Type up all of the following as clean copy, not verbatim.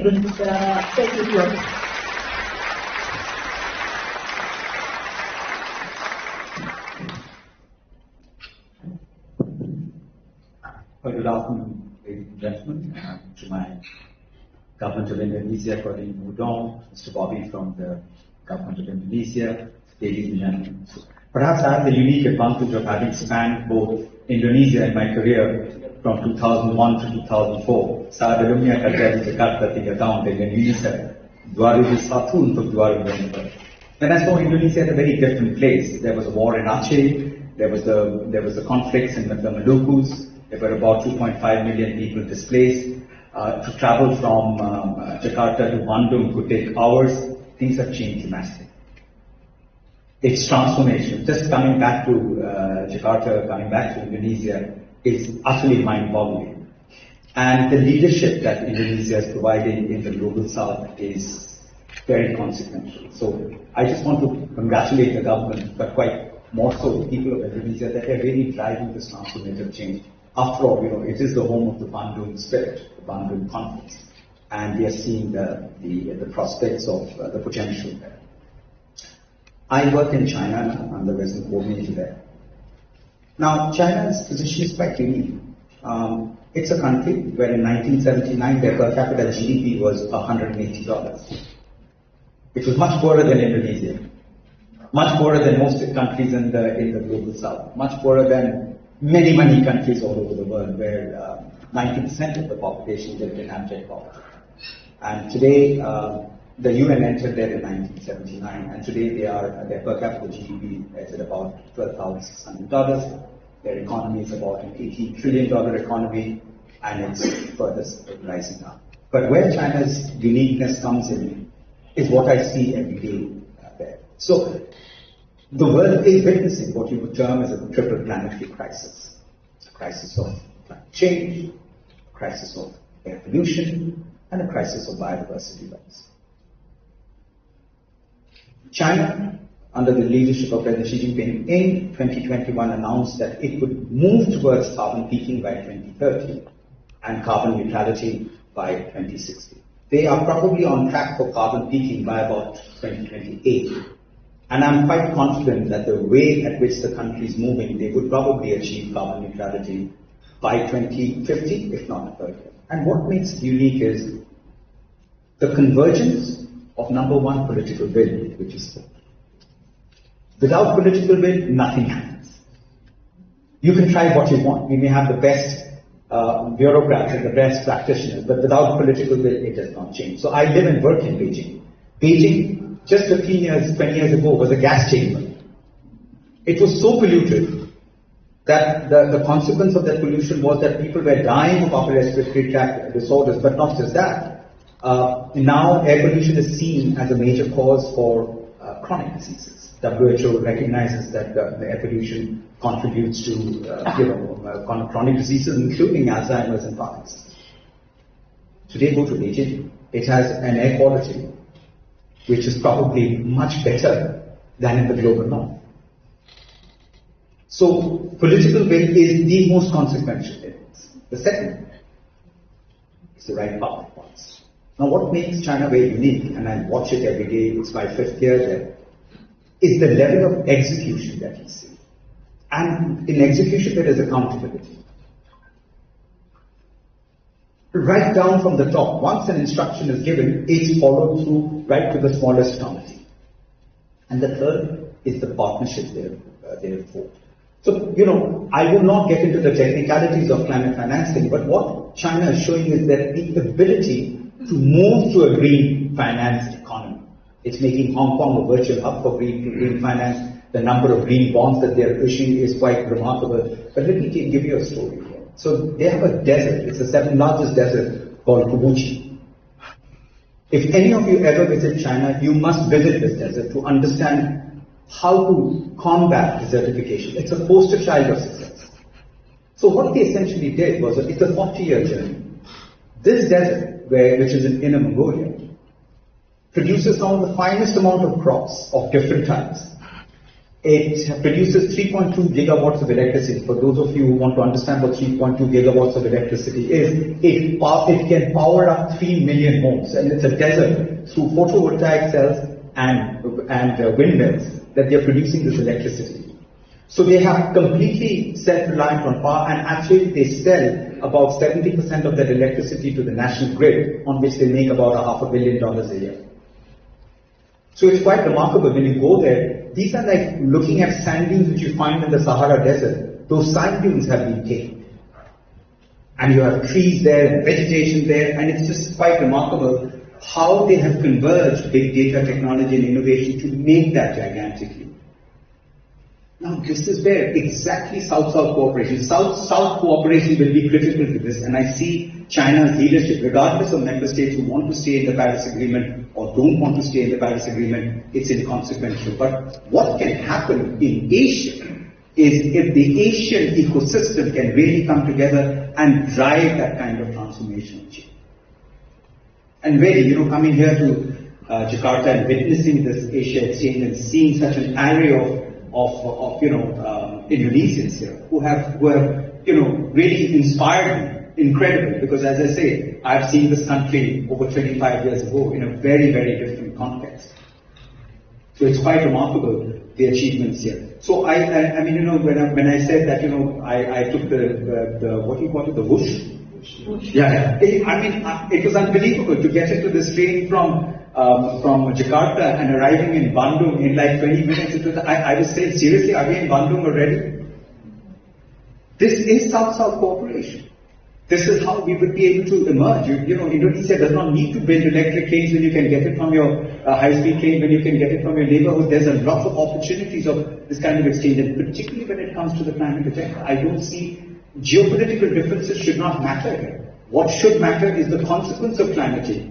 stage is yours. Well, good afternoon, ladies and gentlemen, to my government of Indonesia, Colleague Mudong, Mr. Bobby from the government of Indonesia, ladies and gentlemen. So, perhaps I have the unique advantage of having spanned both Indonesia in my career from 2001 to 2004. Saya sebelumnya kerja di Jakarta 3 tahun di Indonesia, 2001 untuk 2004. And I saw Indonesia at a very different place. There was a war in Aceh, there was the conflicts in the Malukus. There were about 2.5 million people displaced. To travel from Jakarta to Bandung could take hours. Things have changed dramatically. Its transformation, just coming back to Jakarta, coming back to Indonesia, is utterly mind-boggling. And the leadership that Indonesia is providing in the global south is very consequential. So I just want to congratulate the government, but quite more so the people of Indonesia, that they're really driving this transformative change. After all, it is the home of the Bandung spirit, the Bandung conference, and we are seeing the prospects of the potential there. I work in China now. I'm the resident coordinator there. Now, China's position is quite unique. It's a country where in 1979 their per capita GDP was $180. It was much poorer than Indonesia, much poorer than most countries in the global south, much poorer than many countries all over the world, where 90% of the population lived in abject poverty. And today, the UN entered there in 1979, and today their per capita GDP is at about $12,600. Their economy is about an $80 trillion economy, and it's further rising up. But where China's uniqueness comes in is what I see every day there. So the world is witnessing what you would term as a triple planetary crisis. A crisis of climate change, a crisis of air pollution, and a crisis of biodiversity loss. China, under the leadership of President Xi Jinping, in 2021 announced that it would move towards carbon peaking by 2030 and carbon neutrality by 2060. They are probably on track for carbon peaking by about 2028. And I'm quite confident that the way at which the country is moving, they would probably achieve carbon neutrality by 2050, if not earlier. And what makes it unique is the convergence of number one, political will, which is sport. Without political will, nothing happens. You can try what you want. You may have the best bureaucrats and the best practitioners, but without political will, it does not change. So I live and work in Beijing. Beijing, just 15 years, 20 years ago, was a gas chamber. It was so polluted that the consequence of that pollution was that people were dying of upper respiratory tract disorders, but not just that. Now air pollution is seen as a major cause for chronic diseases. WHO recognizes that the air pollution contributes to chronic diseases, including Alzheimer's and Parkinson's. Today, go to Beijing. It has an air quality which is probably much better than in the global north. So, political will is the most consequential thing. The second is the right public policy. Now, what makes China very unique, and I watch it every day, it's my 5th year there, is the level of execution that we see. And in execution, there is accountability. Right down from the top, once an instruction is given, it's followed through right to the smallest committee. And the third is the partnership they have formed. So, I will not get into the technicalities of climate financing, but what China is showing is that the ability to move to a green financed economy. It's making Hong Kong a virtual hub for green finance. The number of green bonds that they're pushing is quite remarkable. But let me give you a story here. So they have a desert. It's the 7th largest desert called Kubuchi. If any of you ever visit China, you must visit this desert to understand how to combat desertification. It's a poster child of success. So what they essentially did was, it's a 40-year journey. This desert, which is in Inner Mongolia, produces some of the finest amount of crops of different types. It produces 3.2 gigawatts of electricity. For those of you who want to understand what 3.2 gigawatts of electricity is, it can power up 3 million homes, and it's a desert through photovoltaic cells and windmills that they're producing this electricity. So they have completely self-reliant on power, and actually they sell about 70% of that electricity to the national grid, on which they make about $500 million a year. So it's quite remarkable when you go there. These are like looking at sand dunes which you find in the Sahara Desert. Those sand dunes have been taken. And you have trees there and vegetation there, and it's just quite remarkable how they have converged big data technology and innovation to make that gigantic leap. Now, this is where exactly South-South cooperation, South-South cooperation will be critical to this, and I see China's leadership, regardless of member states who want to stay in the Paris Agreement or don't want to stay in the Paris Agreement, it's inconsequential. But what can happen in Asia is if the Asian ecosystem can really come together and drive that kind of transformational change. And really, coming here to Jakarta and witnessing this Asia exchange and seeing such an array of Indonesians here who have really inspired me. Incredible, because as I say, I've seen this country over 25 years ago in a very, very different context. So it's quite remarkable, the achievements here. So I mean, when I said that, I took the what do you call it, the whoosh? Yeah. It was unbelievable to get into this train from Jakarta and arriving in Bandung in like 20 minutes. I was saying, seriously, are we in Bandung already? This is South-South cooperation. This is how we would be able to emerge. Indonesia does not need to build electric trains when you can get it from your high-speed train, when you can get it from your neighborhood. There's a lot of opportunities of this kind of exchange, and particularly when it comes to the climate agenda. I don't see geopolitical differences should not matter here. What should matter is the consequence of climate change.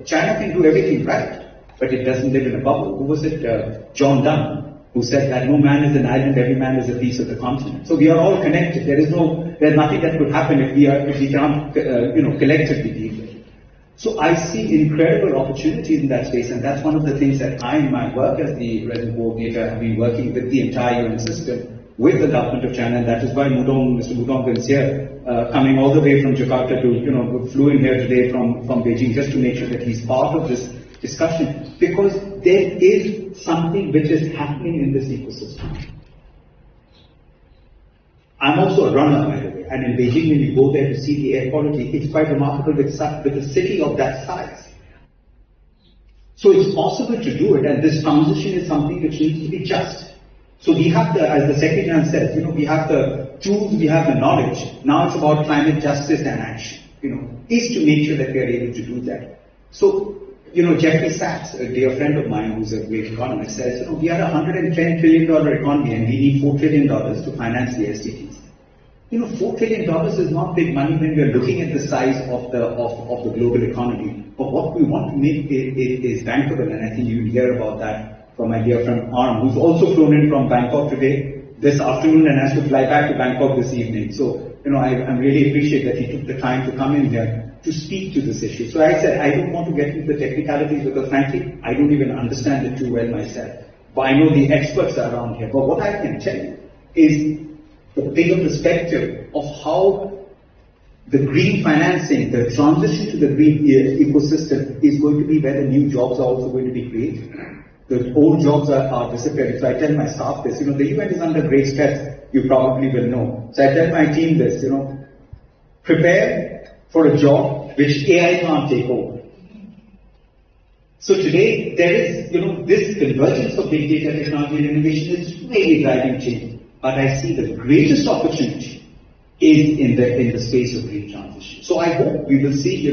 China can do everything right, but it doesn't live in a bubble. Who was it? John Donne, who said that no man is an island, every man is a piece of the continent. So we are all connected. There's nothing that could happen if we can't, collectively deal with it. So I see incredible opportunities in that space, and that's one of the things that I, in my work as the resident coordinator, have been working with the entire UN system, with the government of China, and that is why Mr. Mudong is here, coming all the way from Jakarta to, flew in here today from Beijing, just to make sure that he's part of this discussion, because there is something which is happening in this ecosystem. I'm also a runner, by the way, and in Beijing, when you go there to see the air quality, it's quite remarkable with a city of that size. So it's possible to do it, and this transition is something which needs to be just. So we have as the Secretary says, we have the tools, we have the knowledge. Now it's about climate justice and action, is to make sure that we are able to do that. So, Jeffrey Sachs, a dear friend of mine who's a great economist, says, we are a $110 trillion economy and we need $4 trillion to finance the SDGs. $4 trillion is not big money when we are looking at the size of the global economy. But what we want to make is bankable, and I think you'll hear about that from my dear friend Arm, who's also flown in from Bangkok this afternoon, and has to fly back to Bangkok this evening. So, I really appreciate that he took the time to come in here to speak to this issue. So I said, I don't want to get into the technicalities because frankly, I don't even understand it too well myself. But I know the experts are around here. But what I can tell you is the bigger perspective of how the green financing, the transition to the green ecosystem is going to be where the new jobs are also going to be created. The old jobs are disappearing. So I tell my staff this, the UN is under great stress, you probably will know. So I tell my team this, prepare for a job which AI can't take over. So today, there is, this convergence of big data technology and innovation is really driving change. But I see the greatest opportunity is in the space of green transition. So I hope we will see,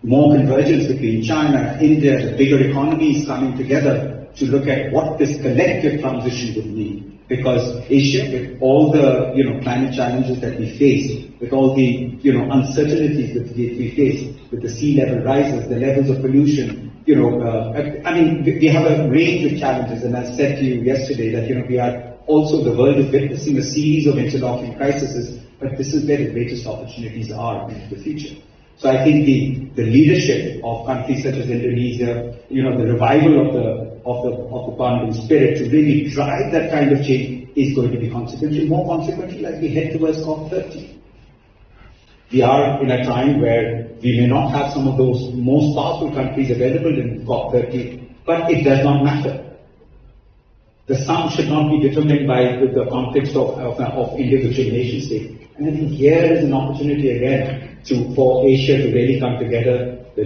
more convergence between China, India, the bigger economies coming together to look at what this collective transition would mean. Because Asia, with all the climate challenges that we face, with all the uncertainties that we face, with the sea level rises, the levels of pollution, we have a range of challenges. And I said to you yesterday that we are also, the world is witnessing a series of interlocking crises, but this is where the greatest opportunities are into the future. So I think the leadership of countries such as Indonesia, the revival the Pandan spirit to really drive that kind of change is going to be consequential, more consequential as we head towards COP30. We are in a time where we may not have some of those most powerful countries available in COP30, but it does not matter. The sum should not be determined by the context of individual nation states. And I think here is an opportunity again for Asia to really come together, the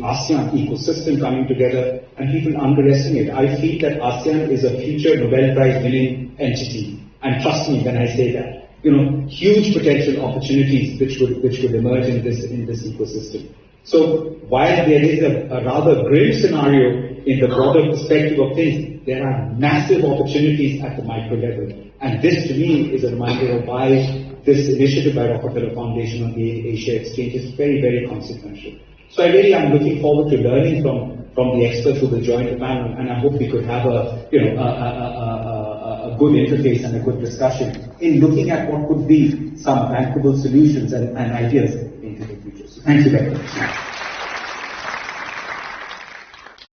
ASEAN ecosystem coming together, and people underestimate. I feel that ASEAN is a future Nobel Prize winning entity. And trust me when I say that. Huge potential opportunities which would emerge in this ecosystem. So while there is a rather grim scenario in the broader perspective of things, there are massive opportunities at the micro level. And this to me is a reminder of why this initiative by Rockefeller Foundation on the Asia Exchange is very, very consequential. So I really am looking forward to learning from the experts who will join the panel, and I hope we could have a good interface and a good discussion in looking at what could be some bankable solutions and ideas into the future. So thank you very much.